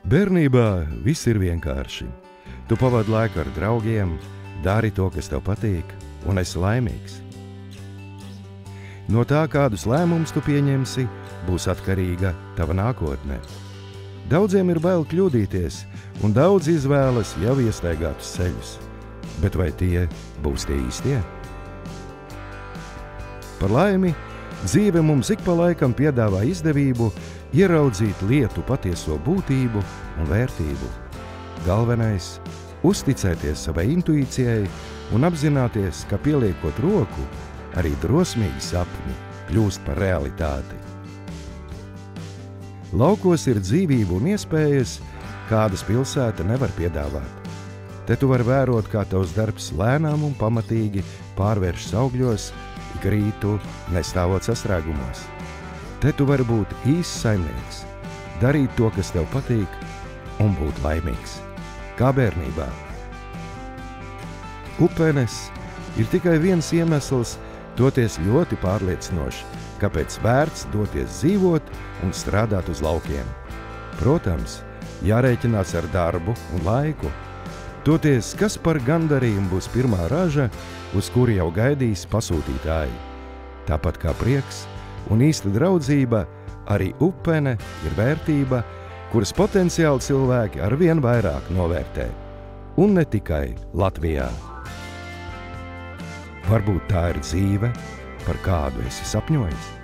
Bērnībā viss ir vienkārši. Tu pavadi laiku ar draugiem, dari to, kas tev patīk, un esi laimīgs. No tā, kādus lēmumus tu pieņemsi, būs atkarīga tava nākotne. Daudziem ir bail kļūdīties, un daudz izvēlas jau iestaigātus ceļus. Bet vai tie būs tie īstie? Par laimi, dzīve mums ik pa laikam piedāvā izdevību ieraudzīt lietu patieso būtību un vērtību. Galvenais – uzticēties savai intuīcijai un apzināties, ka pieliekot roku, arī drosmīgi sapņi kļūst par realitāti. Laukos ir dzīvība un iespējas, kādas pilsēta nevar piedāvāt. Te tu vari vērot, kā tavs darbs lēnām un pamatīgi pārvēršas augļos, ik rītu nestāvot sastrēgumos. Te tu vari būt īsts saimnieks, darīt to, kas tev patīk, un būt laimīgs, kā bērnībā. Upenes ir tikai viens iemesls toties ļoti pārliecinoši, kāpēc vērts doties dzīvot un strādāt uz laukiem. Protams, jārēķinās ar darbu un laiku. Toties, kas par gandarījumu būs pirmā raža, uz kuri jau gaidīs pasūtītāji. Tāpat kā prieks un īsta draudzība, arī upene ir vērtība, kuras potenciāli cilvēki arvien vairāk novērtē. Un ne tikai Latvijā. Varbūt tā ir dzīve, par kādu esi sapņojis.